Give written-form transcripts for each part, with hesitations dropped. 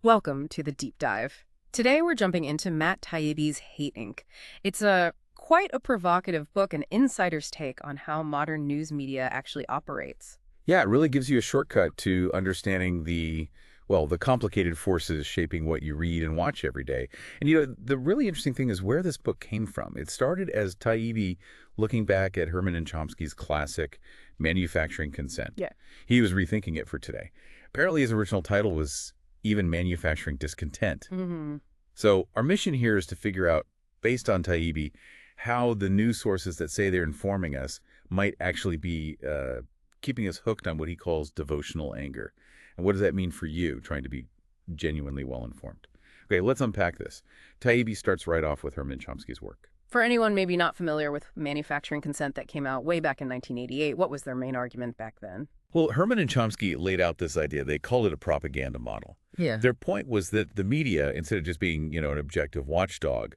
Welcome to the Deep Dive. Today we're jumping into Matt Taibbi's Hate Inc. It's quite a provocative book, an insider's take on how modern news media actually operates. Yeah, it really gives you a shortcut to understanding the complicated forces shaping what you read and watch every day. And the really interesting thing is where this book came from. It started as Taibbi looking back at Herman and Chomsky's classic Manufacturing Consent. Yeah. He was rethinking it for today. Apparently his original title was even Manufacturing Discontent. Mm-hmm. So our mission here is to figure out, based on Taibbi, how the news sources that say they're informing us might actually be keeping us hooked on what he calls devotional anger. And what does that mean for you, trying to be genuinely well-informed? Okay, let's unpack this. Taibbi starts right off with Herman Chomsky's work. For anyone maybe not familiar with Manufacturing Consent that came out way back in 1988, what was their main argument back then? Well, Herman and Chomsky laid out this idea. They called it a propaganda model. Yeah. Their point was that the media, instead of just being, an objective watchdog,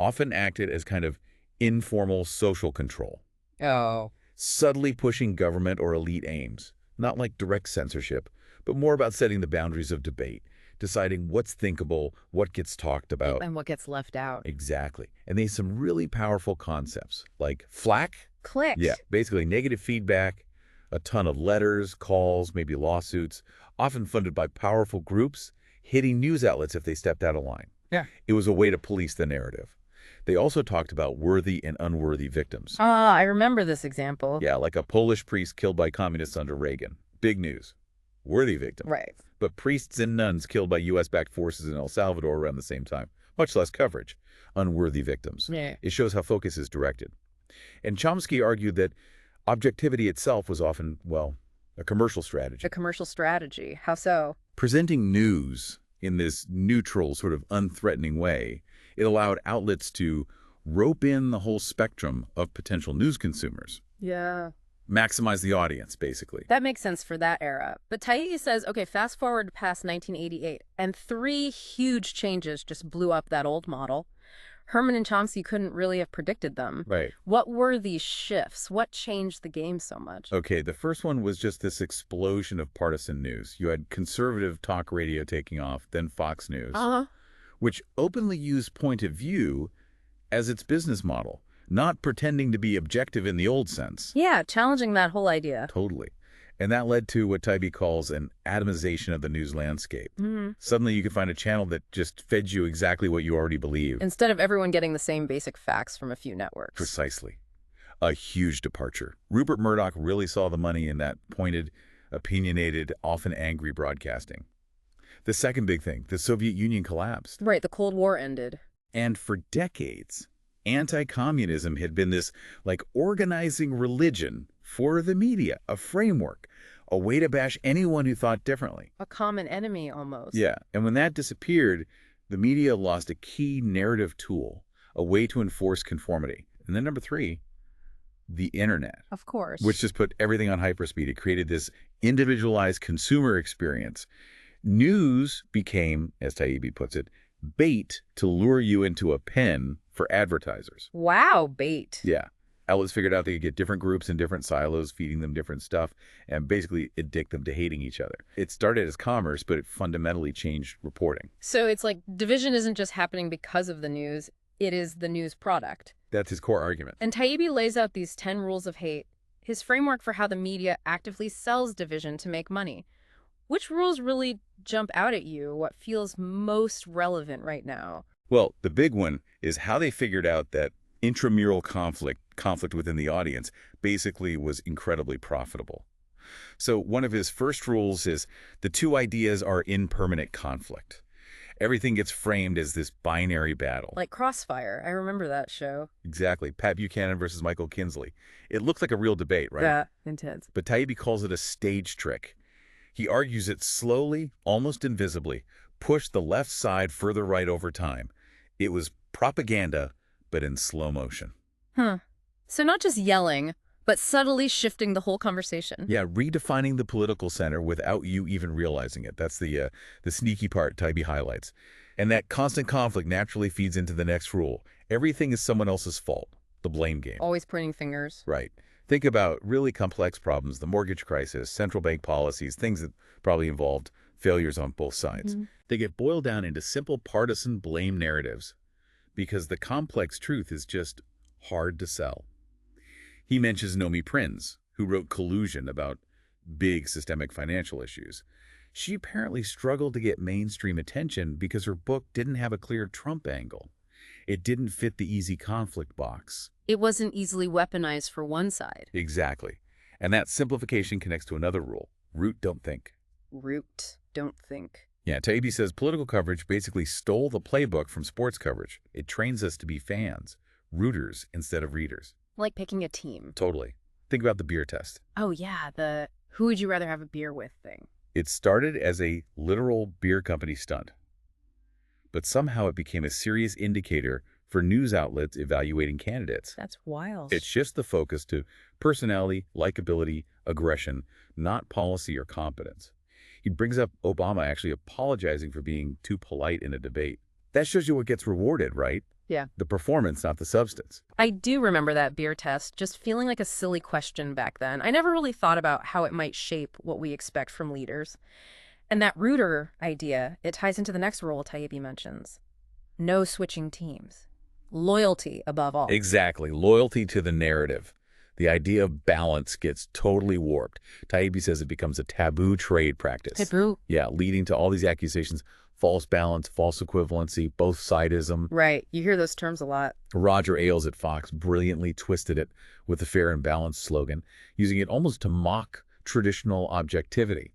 often acted as kind of informal social control, Oh. subtly pushing government or elite aims, not like direct censorship, but more about setting the boundaries of debate, deciding what's thinkable, what gets talked about. And what gets left out. Exactly. And they have some really powerful concepts, like flack. Click. Yeah, basically negative feedback, a ton of letters, calls, maybe lawsuits, often funded by powerful groups, hitting news outlets if they stepped out of line. Yeah. It was a way to police the narrative. They also talked about worthy and unworthy victims. I remember this example. Yeah, like a Polish priest killed by communists under Reagan. Big news. Worthy victim. Right. But priests and nuns killed by U.S.-backed forces in El Salvador around the same time. Much less coverage. Unworthy victims. Yeah. It shows how focus is directed. And Chomsky argued that objectivity itself was often, a commercial strategy. A commercial strategy. How so? Presenting news in this neutral, sort of unthreatening way, it allowed outlets to rope in the whole spectrum of potential news consumers. Yeah. Maximize the audience, basically. That makes sense for that era. But Taibbi says, okay, fast forward past 1988, and three huge changes just blew up that old model. Herman and Chomsky couldn't really have predicted them. Right. What were these shifts? What changed the game so much? Okay, the first one was just this explosion of partisan news. You had conservative talk radio taking off, then Fox News, which openly used point of view as its business model, not pretending to be objective in the old sense. Yeah, challenging that whole idea. Totally. And that led to what Taibbi calls an atomization of the news landscape. Mm-hmm. Suddenly you could find a channel that just fed you exactly what you already believe. Instead of everyone getting the same basic facts from a few networks. Precisely. A huge departure. Rupert Murdoch really saw the money in that pointed, opinionated, often angry broadcasting. The second big thing, the Soviet Union collapsed. Right, the Cold War ended. And for decades, anti-communism had been this, organizing religion for the media, a framework, a way to bash anyone who thought differently. A common enemy, almost. Yeah, and when that disappeared, the media lost a key narrative tool, a way to enforce conformity. And then number three, the internet. Of course. Which just put everything on hyperspeed. It created this individualized consumer experience. News became, as Taibbi puts it, bait to lure you into a pen for advertisers. Wow, bait. Yeah. Outlets figured out they could get different groups in different silos, feeding them different stuff, and basically addict them to hating each other. It started as commerce, but it fundamentally changed reporting. So it's like division isn't just happening because of the news, it is the news product. That's his core argument. And Taibbi lays out these 10 rules of hate, his framework for how the media actively sells division to make money. Which rules really jump out at you? What feels most relevant right now? Well, the big one is how they figured out that intramural conflict within the audience basically was incredibly profitable. So one of his first rules is the two ideas are in permanent conflict. Everything gets framed as this binary battle. Like Crossfire. I remember that show. Exactly. Pat Buchanan versus Michael Kinsley. It looks like a real debate, right? Yeah, intense. But Taibbi calls it a stage trick. He argues it slowly, almost invisibly, pushed the left side further right over time. It was propaganda, but in slow motion. So not just yelling, but subtly shifting the whole conversation. Yeah, redefining the political center without you even realizing it. That's the sneaky part Taibbi highlights. And that constant conflict naturally feeds into the next rule. Everything is someone else's fault. The blame game. Always pointing fingers. Right. Think about really complex problems, the mortgage crisis, central bank policies, things that probably involved failures on both sides. Mhm. They get boiled down into simple partisan blame narratives because the complex truth is just hard to sell. He mentions Nomi Prinz, who wrote Collusion about big systemic financial issues. She apparently struggled to get mainstream attention because her book didn't have a clear Trump angle. It didn't fit the easy conflict box. It wasn't easily weaponized for one side. Exactly. And that simplification connects to another rule. Root, don't think. Root, don't think. Yeah, Taibbi says political coverage basically stole the playbook from sports coverage. It trains us to be fans, rooters instead of readers. Like picking a team. Totally. Think about the beer test. Oh yeah, the who would you rather have a beer with thing. It started as a literal beer company stunt, but somehow it became a serious indicator for news outlets evaluating candidates. That's wild. It shifts the focus to personality, likability, aggression, not policy or competence. He brings up Obama actually apologizing for being too polite in a debate. That shows you what gets rewarded, right? Yeah. The performance, not the substance. I do remember that beer test just feeling like a silly question back then. I never really thought about how it might shape what we expect from leaders. And that rooter idea, it ties into the next rule Taibbi mentions. No switching teams. Loyalty above all. Exactly. Loyalty to the narrative. The idea of balance gets totally warped. Taibbi says it becomes a taboo trade practice. Taboo. Yeah, leading to all these accusations. False balance, false equivalency, both sidism. Right. You hear those terms a lot. Roger Ailes at Fox brilliantly twisted it with the fair and balanced slogan, using it almost to mock traditional objectivity.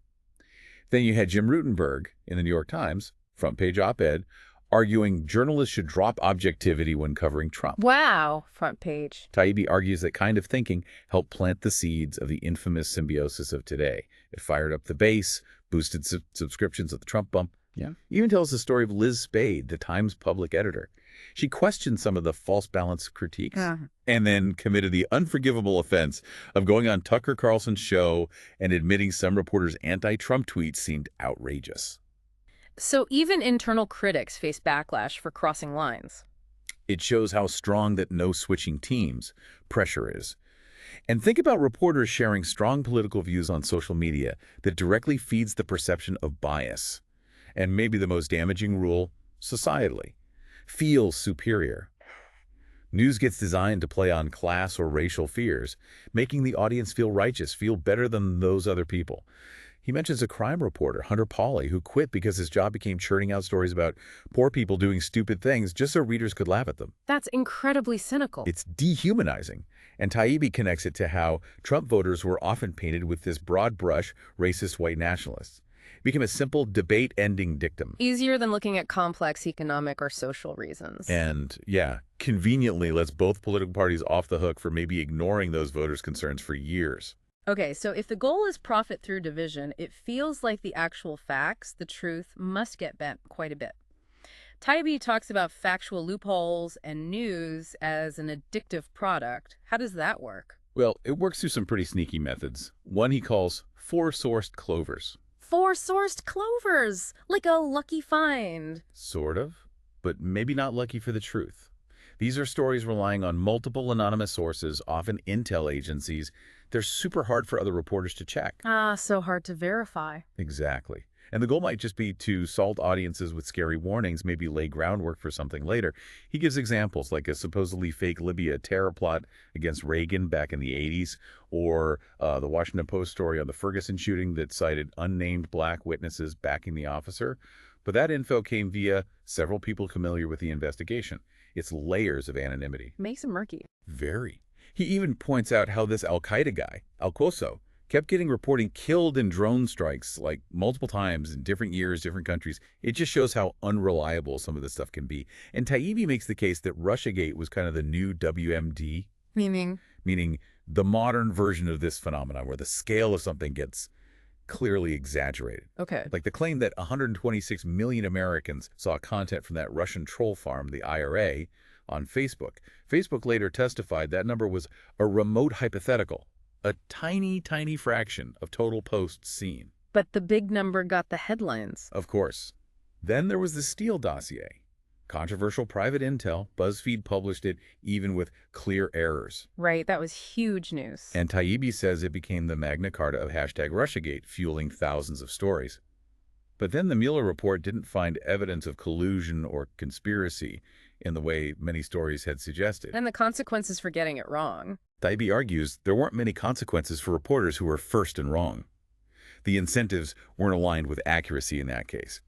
Then you had Jim Rutenberg in the New York Times, front page op-ed, arguing journalists should drop objectivity when covering Trump. Wow. Front page. Taibbi argues that kind of thinking helped plant the seeds of the infamous symbiosis of today. It fired up the base, boosted subscriptions of the Trump bump. Yeah. Even tells the story of Liz Spade, the Times public editor. She questioned some of the false balance critiques and then committed the unforgivable offense of going on Tucker Carlson's show and admitting some reporters' anti-Trump tweets seemed outrageous. So even internal critics face backlash for crossing lines. It shows how strong that no switching teams pressure is. And think about reporters sharing strong political views on social media that directly feeds the perception of bias. And maybe the most damaging rule, societally, feels superior. News gets designed to play on class or racial fears, making the audience feel righteous, feel better than those other people. He mentions a crime reporter, Hunter Pauley, who quit because his job became churning out stories about poor people doing stupid things just so readers could laugh at them. That's incredibly cynical. It's dehumanizing. And Taibbi connects it to how Trump voters were often painted with this broad brush, racist white nationalists. It became a simple debate-ending dictum. Easier than looking at complex economic or social reasons. And, yeah, conveniently lets both political parties off the hook for maybe ignoring those voters' concerns for years. Okay, so if the goal is profit through division, it feels like the actual facts, the truth, must get bent quite a bit. Taibbi talks about factual loopholes and news as an addictive product. How does that work? Well, it works through some pretty sneaky methods. One he calls four-sourced clovers. Four-sourced clovers, like a lucky find. Sort of, but maybe not lucky for the truth. These are stories relying on multiple anonymous sources, often intel agencies. They're super hard for other reporters to check. So hard to verify. Exactly. And the goal might just be to salt audiences with scary warnings, maybe lay groundwork for something later. He gives examples like a supposedly fake Libya terror plot against Reagan back in the 80s, or the Washington Post story on the Ferguson shooting that cited unnamed black witnesses backing the officer. But that info came via several people familiar with the investigation. It's layers of anonymity. Makes it murky. Very. He even points out how this al-Qaeda guy, Al-Qoso, kept getting reporting killed in drone strikes like multiple times in different years, different countries. It just shows how unreliable some of this stuff can be. And Taibbi makes the case that Russiagate was kind of the new WMD. Meaning? Meaning the modern version of this phenomenon where the scale of something gets clearly exaggerated. Okay. Like the claim that 126 million Americans saw content from that Russian troll farm, the IRA, on Facebook. Facebook later testified that number was a remote hypothetical, a tiny, tiny fraction of total posts seen. But the big number got the headlines. Of course. Then there was the Steele dossier. Controversial private intel. BuzzFeed published it even with clear errors. Right, that was huge news. And Taibbi says it became the Magna Carta of #Russiagate, fueling thousands of stories. But then the Mueller report didn't find evidence of collusion or conspiracy in the way many stories had suggested. And the consequences for getting it wrong. Taibbi argues there weren't many consequences for reporters who were first and wrong. The incentives weren't aligned with accuracy in that case.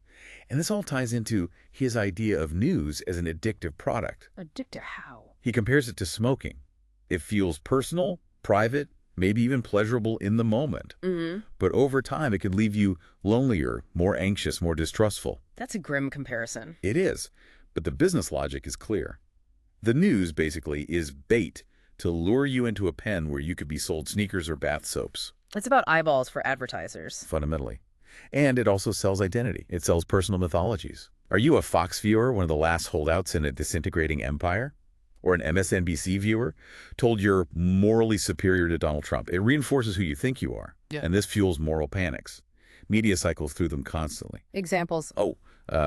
And this all ties into his idea of news as an addictive product. Addictive how? He compares it to smoking. It feels personal, private, maybe even pleasurable in the moment. But over time, it could leave you lonelier, more anxious, more distrustful. That's a grim comparison. It is, but the business logic is clear. The news, basically, is bait to lure you into a pen where you could be sold sneakers or bath soaps. It's about eyeballs for advertisers. Fundamentally. And it also sells identity. It sells personal mythologies. Are you a Fox viewer, one of the last holdouts in a disintegrating empire? Or an MSNBC viewer, told you're morally superior to Donald Trump? It reinforces who you think you are. Yeah. And this fuels moral panics. Media cycles through them constantly. Examples.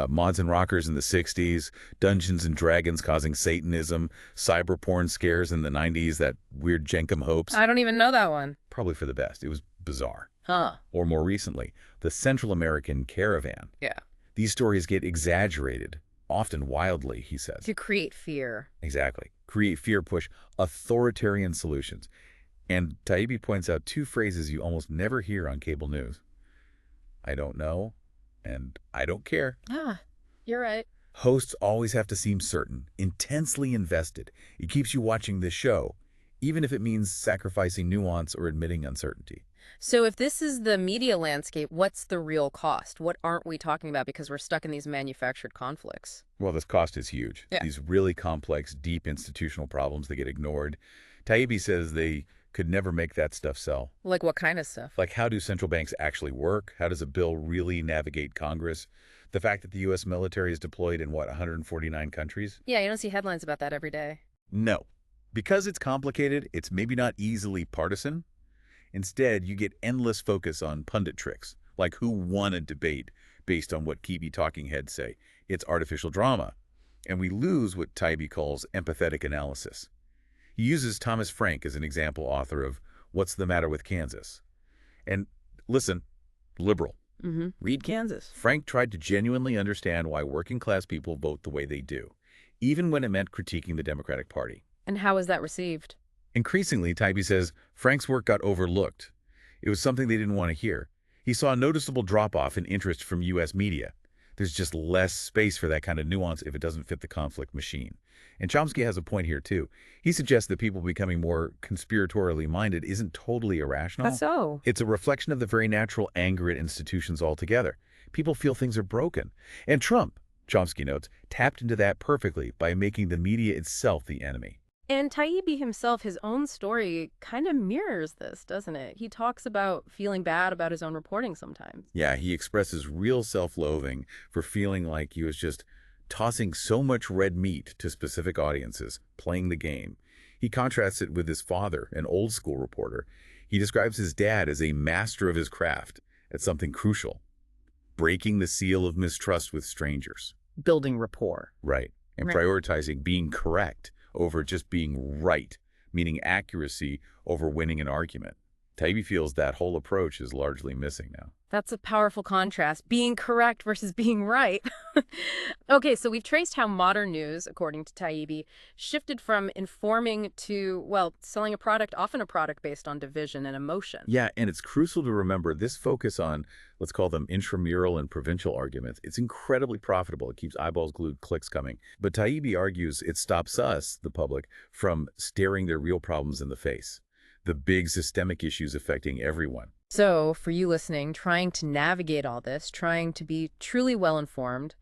Mods and rockers in the 60s, Dungeons and Dragons causing Satanism, cyber porn scares in the 90s, that weird Jenkem hoax. I don't even know that one. Probably for the best. It was bizarre. Huh. Or more recently, the Central American caravan. Yeah. These stories get exaggerated, often wildly, he says. To create fear. Exactly. Create fear, push authoritarian solutions. And Taibbi points out two phrases you almost never hear on cable news. I don't know, and I don't care. You're right. Hosts always have to seem certain, intensely invested. It keeps you watching this show, even if it means sacrificing nuance or admitting uncertainty. So if this is the media landscape, what's the real cost? What aren't we talking about because we're stuck in these manufactured conflicts? Well, this cost is huge. Yeah. These really complex, deep institutional problems that get ignored. Taibbi says they could never make that stuff sell. Like what kind of stuff? Like, how do central banks actually work? How does a bill really navigate Congress? The fact that the U.S. military is deployed in, 149 countries? Yeah, you don't see headlines about that every day. No. Because it's complicated, it's maybe not easily partisan. Instead, you get endless focus on pundit tricks, like who won a debate based on what Kiwi talking heads say. It's artificial drama. And we lose what Taibbi calls empathetic analysis. He uses Thomas Frank as an example author of What's the Matter with Kansas. And listen, liberal. Read Kansas. Frank tried to genuinely understand why working-class people vote the way they do, even when it meant critiquing the Democratic Party. And how was that received? Increasingly, Taibbi says, Frank's work got overlooked. It was something they didn't want to hear. He saw a noticeable drop-off in interest from U.S. media. There's just less space for that kind of nuance if it doesn't fit the conflict machine. And Chomsky has a point here, too. He suggests that people becoming more conspiratorially minded isn't totally irrational. That's so. It's a reflection of the very natural anger at institutions altogether. People feel things are broken. And Trump, Chomsky notes, tapped into that perfectly by making the media itself the enemy. And Taibbi himself, his own story, kind of mirrors this, doesn't it? He talks about feeling bad about his own reporting sometimes. Yeah, he expresses real self-loathing for feeling like he was just tossing so much red meat to specific audiences, playing the game. He contrasts it with his father, an old-school reporter. He describes his dad as a master of his craft at something crucial, breaking the seal of mistrust with strangers. Building rapport. Right, and prioritizing being correct over just being right, meaning accuracy over winning an argument. Taibbi feels that whole approach is largely missing now. That's a powerful contrast, being correct versus being right. Okay, so we've traced how modern news, according to Taibbi, shifted from informing to, well, selling a product, often a product based on division and emotion. Yeah, and it's crucial to remember this focus on, let's call them intramural and provincial arguments. It's incredibly profitable. It keeps eyeballs glued, clicks coming. But Taibbi argues it stops us, the public, from staring their real problems in the face. The big systemic issues affecting everyone. So, for you listening, trying to navigate all this, trying to be truly well-informed,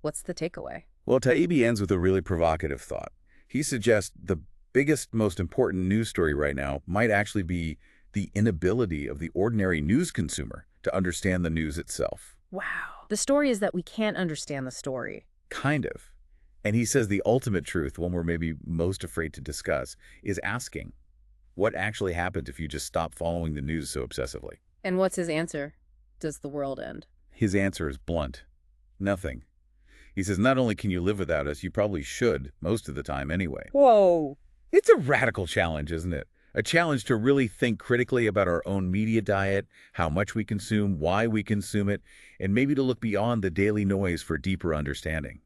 what's the takeaway? Well, Taibbi ends with a really provocative thought. He suggests the biggest, most important news story right now might actually be the inability of the ordinary news consumer to understand the news itself. Wow. The story is that we can't understand the story. Kind of. And he says the ultimate truth, one we're maybe most afraid to discuss, is asking, what actually happens if you just stop following the news so obsessively? And what's his answer? Does the world end? His answer is blunt. Nothing. He says not only can you live without us, you probably should, most of the time anyway. Whoa. It's a radical challenge, isn't it? A challenge to really think critically about our own media diet, how much we consume, why we consume it, and maybe to look beyond the daily noise for deeper understanding.